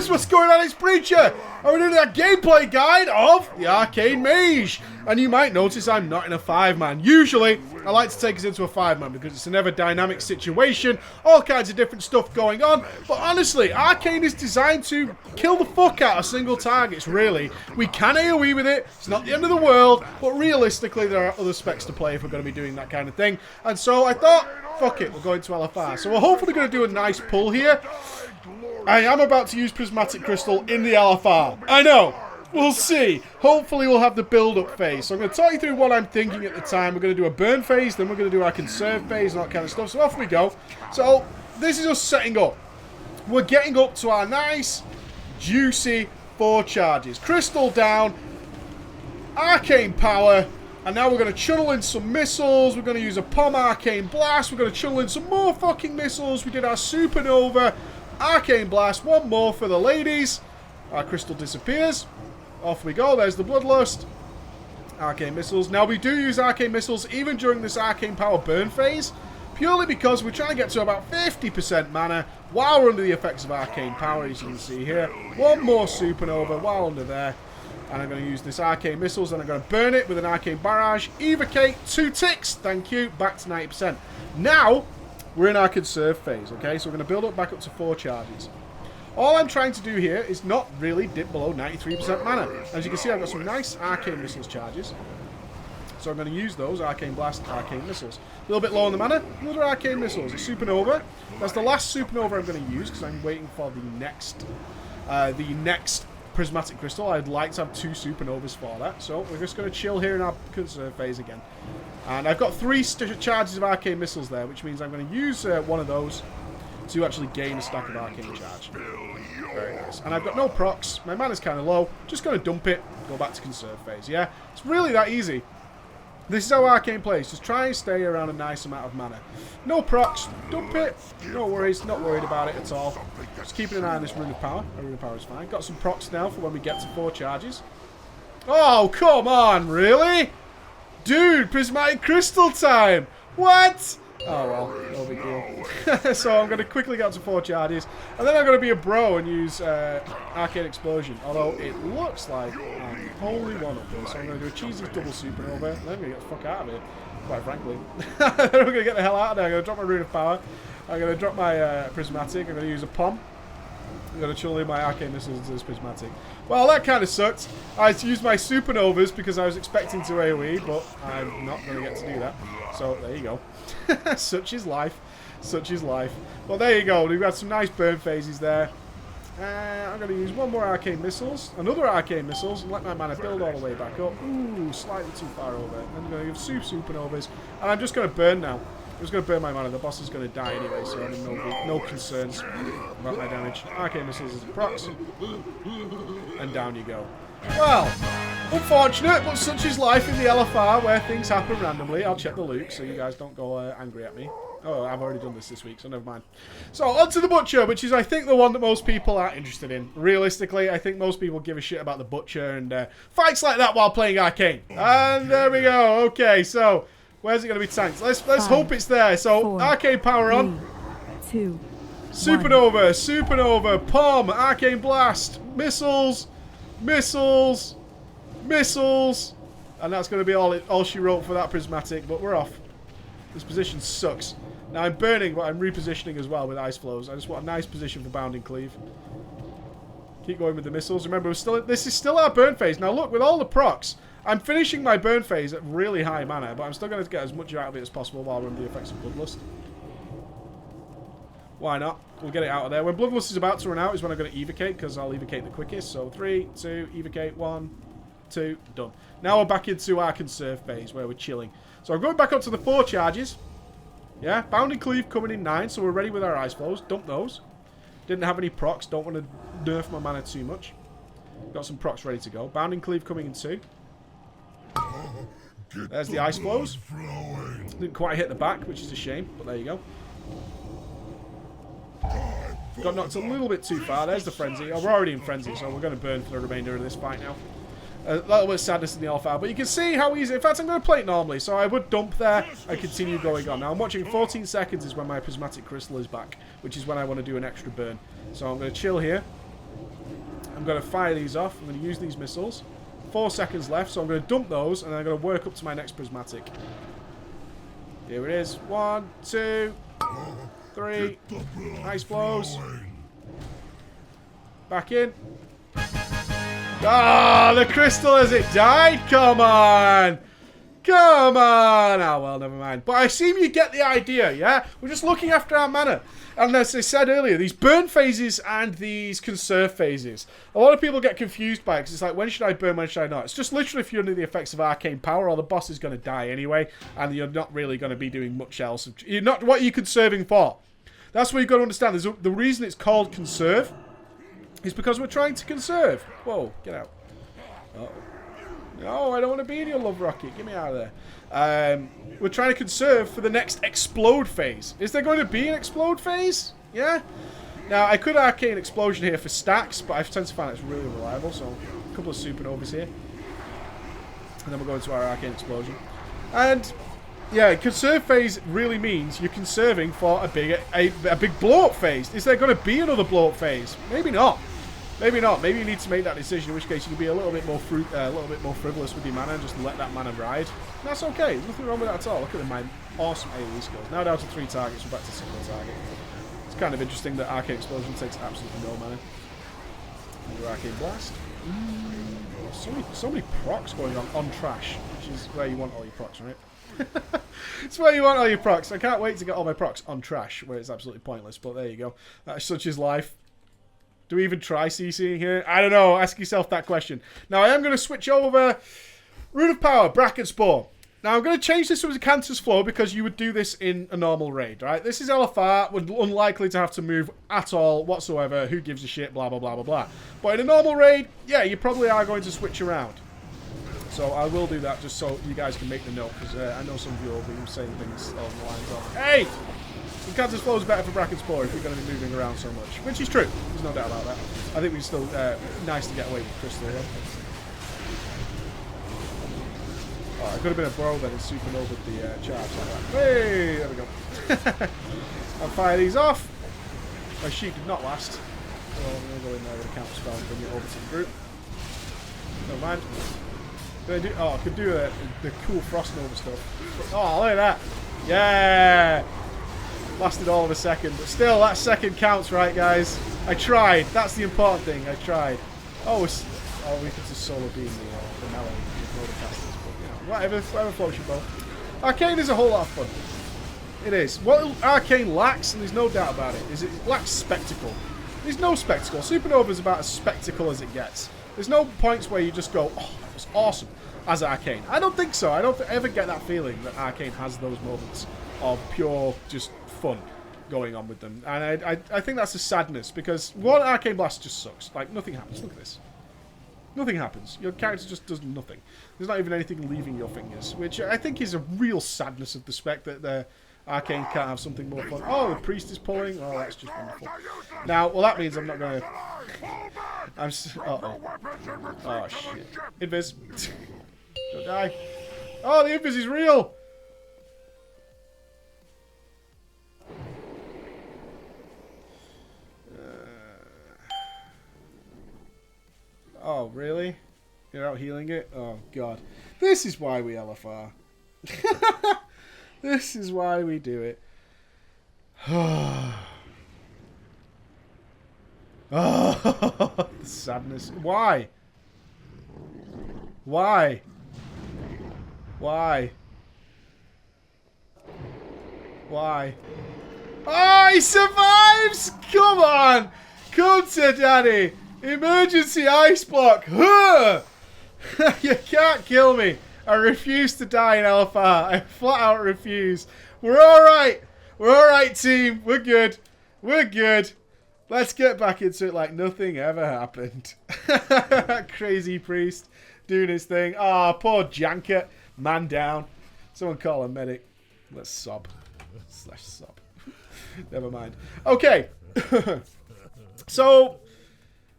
guys, what's going on? It's Preacher, and we're doing a gameplay guide of the Arcane Mage. And you might notice I'm not in a 5-man. Usually, I like to take us into a 5-man because it's an ever dynamic situation, all kinds of different stuff going on. But honestly, Arcane is designed to kill the fuck out of single targets, really. We can AoE with it, it's not the end of the world, but realistically there are other specs to play if we're going to be doing that kind of thing. And so I thought, fuck it, we'll go into LFR. So we're hopefully going to do a nice pull here. I am about to use Prismatic Crystal in the LFR. I know. We'll see. Hopefully we'll have the build-up phase. So I'm going to talk you through what I'm thinking at the time. We're going to do a burn phase, then we're going to do our conserve phase and all that kind of stuff. So off we go. So this is us setting up. We're getting up to our nice, juicy 4 charges. Crystal down, Arcane power, and now we're going to channel in some missiles. We're going to use a POM Arcane Blast. We're going to channel in some more fucking missiles. We did our Supernova, Arcane Blast, one more for the ladies. Our crystal disappears. Off we go. There's the Bloodlust. Arcane missiles. Now we do use Arcane missiles even during this Arcane power burn phase, purely because we're trying to get to about 50% mana while we're under the effects of Arcane power, as you can see here. One more Supernova while under there. And I'm going to use this Arcane missiles and I'm going to burn it with an Arcane barrage. Evocate, 2 ticks. Thank you. Back to 90%. Now, we're in our conserve phase, okay? So we're going to build up back up to 4 charges. All I'm trying to do here is not really dip below 93% mana. As you can see, I've got some nice Arcane missiles charges. So I'm going to use those Arcane Blast, Arcane missiles. A little bit low on the mana. Another Arcane missiles. A Supernova. That's the last Supernova I'm going to use because I'm waiting for the next Prismatic Crystal. I'd like to have 2 Supernovas for that. So we're just going to chill here in our conserve phase again. And I've got 3 charges of Arcane missiles there, which means I'm going to use one of those to actually gain a stack of Arcane charge. Very nice. And I've got no procs. My mana's kind of low. Just going to dump it. Go back to conserve phase. Yeah? It's really that easy. This is how Arcane plays. Just try and stay around a nice amount of mana. No procs. Dump it. No worries. Not worried about it at all. Just keeping an eye on this Rune of Power. Rune of Power is fine. Got some procs now for when we get to 4 charges. Oh, come on. Really? Dude, Prismatic Crystal time. What? Oh well, no big deal. So I'm going to quickly get up to 4 charges, and then I'm going to be a bro and use Arcane Explosion. Although it looks like I'm wholly one of them, so I'm going to do a cheesy double Supernova. Then I'm going to get the fuck out of it, quite frankly. Then I'm going to get the hell out of there. I'm going to drop my Rune of Power. I'm going to drop my Prismatic. I'm going to use a POM. I'm going to chill in my Arcane missiles into this Prismatic. Well, that kind of sucked. I used my Supernovas because I was expecting to AoE, but I'm not going to get to do that. So there you go. Such is life. Such is life. Well, there you go. We've got some nice burn phases there. I'm going to use one more Arcane missiles. Another Arcane missiles. And let my mana build all the way back up. Ooh, slightly too far over. I'm going to give 2 Supernovas. And I'm just going to burn now. I'm just going to burn my mana. The boss is going to die anyway, so I'm in no concerns about my damage. Arcane missiles as a prox. And down you go. Well, unfortunate, but such is life in the LFR where things happen randomly. I'll check the loot so you guys don't go angry at me. Oh, I've already done this week, so never mind. So, on to the Butcher, which is, I think, the one that most people are interested in. Realistically, I think most people give a shit about the Butcher and fights like that while playing Arcane. And there we go. Okay, so, where's it going to be tanked? Let's hope it's there. So, 4, Arcane power on. 3, 2, Supernova, Supernova, POM, Arcane Blast, missiles, missiles, missiles. And that's going to be all she wrote for that Prismatic, but we're off. This position sucks. Now I'm burning, but I'm repositioning as well with Ice Flows. I just want a nice position for Bounding Cleave. Keep going with the missiles. Remember, this is still our burn phase. Now look, with all the procs, I'm finishing my burn phase at really high mana, but I'm still going to get as much out of it as possible while we're under the effects of Bloodlust. Why not? We'll get it out of there. When Bloodlust is about to run out is when I'm going to evocate, because I'll evocate the quickest. So 3, 2, evocate, 1, 2, done. Now we're back into our conserve phase where we're chilling. So I'm going back up to the 4 charges. Yeah, Bounding Cleave coming in 9, so we're ready with our Ice Flows. Dump those. Didn't have any procs, don't want to nerf my mana too much. Got some procs ready to go. Bounding Cleave coming in 2. There's the Ice Flows. Didn't quite hit the back, which is a shame, but there you go. Got knocked a little bit too far. There's the Frenzy. Oh, we're already in Frenzy, so we're going to burn for the remainder of this fight now. A little bit of sadness in the alpha, but you can see how easy. In fact, I'm going to play it normally, so I would dump there and continue going on. Now, I'm watching 14 seconds is when my Prismatic Crystal is back, which is when I want to do an extra burn. So I'm going to chill here. I'm going to fire these off. I'm going to use these missiles. 4 seconds left, so I'm going to dump those, and then I'm going to work up to my next prismatic. Here it is. 1, 2, 3. Nice blows. Back in. Ah, the crystal, has it died? Come on. Come on. Oh, well, never mind. But I assume you get the idea, yeah? We're just looking after our mana. And as I said earlier, these burn phases and these conserve phases. A lot of people get confused by it because it's like, when should I burn, when should I not? It's just literally if you're under the effects of arcane power, or the boss is going to die anyway, and you're not really going to be doing much else. You're not what you're conserving for. That's what you've got to understand. The reason it's called conserve is because we're trying to conserve. Whoa, get out. Uh-oh. No, I don't want to be in your love rocket. Get me out of there. We're trying to conserve for the next explode phase. Is there going to be an explode phase? Yeah? Now, I could arcane explosion here for stacks, but I tend to find it's really reliable, so a couple of supernovas here. And then we'll go into our arcane explosion. And, yeah, conserve phase really means you're conserving for a big blow-up phase. Is there going to be another blow-up phase? Maybe not. Maybe not. Maybe you need to make that decision, in which case you can be a little bit more frivolous with your mana and just let that mana ride. And that's okay. There's nothing wrong with that at all. Look at my awesome AoE skills. Now down to 3 targets. We're back to single target. It's kind of interesting that Arcane Explosion takes absolutely no mana. Another Arcane Blast. So many procs going on trash, which is where you want all your procs, right? It's where you want all your procs. I can't wait to get all my procs on trash, where it's absolutely pointless. But there you go. Such is life. Do we even try CCing here? I don't know. Ask yourself that question. Now, I am going to switch over. Rune of Power, Bracket Spore. Now, I'm going to change this to a Cancer's Flow because you would do this in a normal raid, right? This is LFR. We're unlikely to have to move at all whatsoever. Who gives a shit? Blah, blah, blah, blah, blah. But in a normal raid, yeah, you probably are going to switch around. So I will do that just so you guys can make the note, because I know some of you will be saying things along the lines of, hey! Cancer's Flow is better for Bracket Spore if you're going to be moving around so much. Which is true. There's no doubt about that. I think we still... nice to get away with Crystal, though. Oh, it could have been a bro then. It's supernova with the charge like that. Hey! There we go. I'll fire these off. My sheep did not last. So I'm going to go in there with a counter spell and bring it over to the group. Never mind. I could do the cool Frost Nova stuff. Oh, look at that. Yeah! Lasted all of a second, but still, that second counts, right, guys? I tried. That's the important thing. I tried. Oh, we could just solo beam the melee with the casters, but you know, whatever floats your boat. Arcane is a whole lot of fun. It is. What Arcane lacks, and there's no doubt about it, is it lacks spectacle. There's no spectacle. Supernova is about as spectacle as it gets. There's no points where you just go, oh, that was awesome, as Arcane. I don't think so. I don't ever get that feeling that Arcane has those moments of pure, just fun going on with them. And I think that's a sadness, because one Arcane Blast just sucks. Like, nothing happens. Look at this. Nothing happens. Your character just does nothing. There's not even anything leaving your fingers, which I think is a real sadness of the spec that the Arcane can't have something more fun. Oh, the priest is pulling. Oh, that's just wonderful. Now, well, that means I'm not going to... Uh-oh. Oh, shit. Invis. Don't die. Oh, the Invis is real! Oh, really? You're out healing it? Oh, God. This is why we LFR. This is why we do it. Oh, the sadness. Why? Why? Why? Why? Oh, he survives! Come on! Come to daddy! Emergency ice block! Huh! You can't kill me! I refuse to die in LFR. I flat out refuse. We're alright! We're alright, team! We're good. We're good. Let's get back into it like nothing ever happened. Crazy priest doing his thing. Ah, oh, poor Janker. Man down. Someone call a medic. Let's sob. Slash sob. Never mind. Okay. So...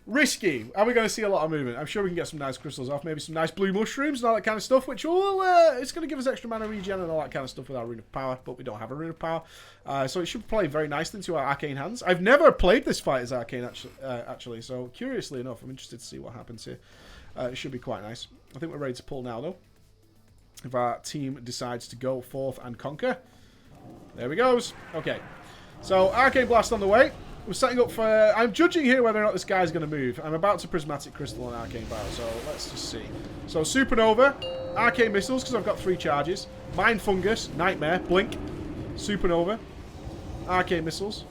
Risky. Are we going to see a lot of movement? I'm sure we can get some nice crystals off. Maybe some nice blue mushrooms and all that kind of stuff, which will, it's going to give us extra mana regen and all that kind of stuff with our Rune of Power, but we don't have a Rune of Power. So it should play very nicely into our Arcane hands. I've never played this fight as Arcane, actually, so curiously enough, I'm interested to see what happens here. It should be quite nice. I think we're ready to pull now, though. If our team decides to go forth and conquer. There we goes. Okay. So, Arcane Blast on the way. We're setting up for... I'm judging here whether or not this guy's going to move. I'm about to Prismatic Crystal and Arcane Power, so let's just see. So, Supernova, Arcane Missiles, because I've got 3 charges. Mind Fungus, Nightmare, Blink, Supernova, Arcane Missiles,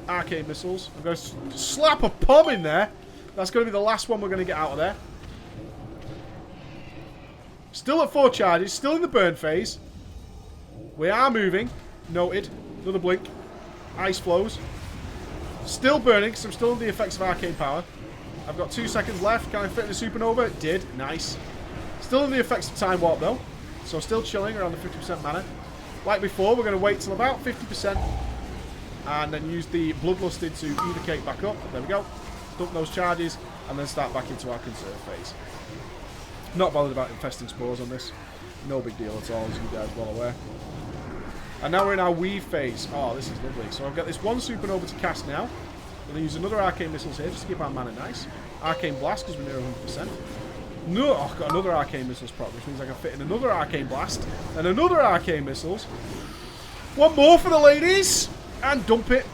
Arcane Missiles. I'm going to slap a pom in there. That's going to be the last one we're going to get out of there. Still at 4 charges, still in the burn phase. We are moving. Noted. Another Blink. Ice Flows. Still burning, because I'm still under the effects of Arcane Power. I've got 2 seconds left. Can I fit the Supernova? It did. Nice. Still under the effects of Time Warp, though. So still chilling around the 50% mana. Like before, we're going to wait till about 50%. And then use the Bloodlusted to evocate back up. There we go. Dump those charges. And then start back into our Conserve phase. Not bothered about infesting spores on this. No big deal at all, as you guys are well aware. And now we're in our Weave phase. Oh, this is lovely. So I've got this 1 Supernova to cast now. I'm going to use another Arcane Missiles here just to keep our mana nice. Arcane Blast because we're near 100%. No, I've got another Arcane Missiles prop, which means I can fit in another Arcane Blast and another Arcane Missiles. 1 more for the ladies. And dump it.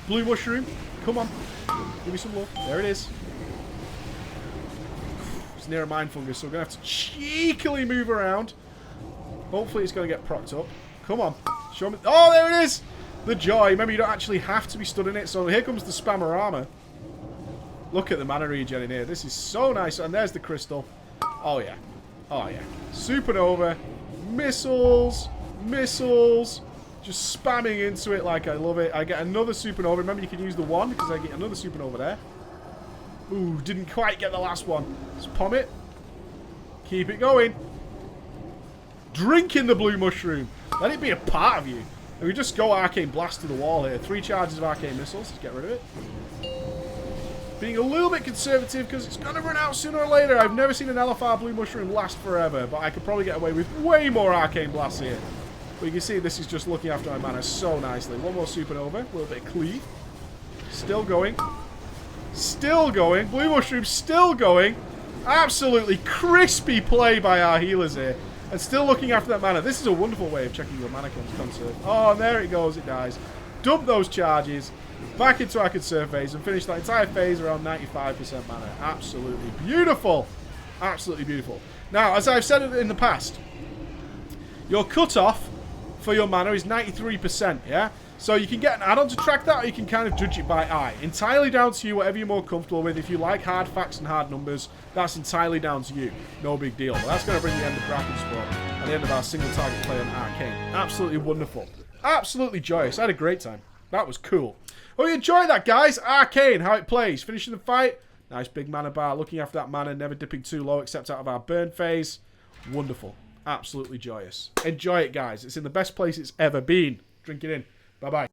Blue Mushroom. Come on. Give me some love. There it is. It's near a Mind Fungus, so we're going to have to cheekily move around. Hopefully it's going to get procced up. Come on. Show me. Oh, there it is! The joy. Remember, you don't actually have to be stood in it. So here comes the Spamorama. Look at the mana regen in here. This is so nice. And there's the crystal. Oh, yeah. Oh, yeah. Supernova. Missiles. Missiles. Just spamming into it like I love it. I get another Supernova. Remember, you can use the 1 because I get another Supernova there. Ooh, didn't quite get the last one. Let's pom it. Keep it going. Drink in the Blue Mushroom. Let it be a part of you. And we just go Arcane Blast to the wall here. 3 charges of Arcane Missiles. Let's get rid of it. Being a little bit conservative because it's going to run out sooner or later. I've never seen an LFR Blue Mushroom last forever. But I could probably get away with way more Arcane Blasts here. But you can see this is just looking after my mana so nicely. 1 more Supernova. A little bit of Cleave. Still going. Still going. Blue Mushroom still going. Absolutely crispy play by our healers here. And still looking after that mana. This is a wonderful way of checking your mana conserve. Oh, and there it goes. It dies. Dump those charges. Back into our conserve phase. And finish that entire phase around 95% mana. Absolutely beautiful. Absolutely beautiful. Now, as I've said in the past, your cutoff for your mana is 93%, yeah? So you can get an add-on to track that, or you can kind of judge it by eye. Entirely down to you, whatever you're more comfortable with. If you like hard facts and hard numbers, that's entirely down to you. No big deal. But that's going to bring the end of Bracken Sport and the end of our single target play on Arcane. Absolutely wonderful. Absolutely joyous. I had a great time. That was cool. Hope you enjoyed that, guys. Arcane, how it plays. Finishing the fight. Nice big mana bar. Looking after that mana, never dipping too low except out of our burn phase. Wonderful. Absolutely joyous. Enjoy it, guys. It's in the best place it's ever been. Drink it in. Bye-bye.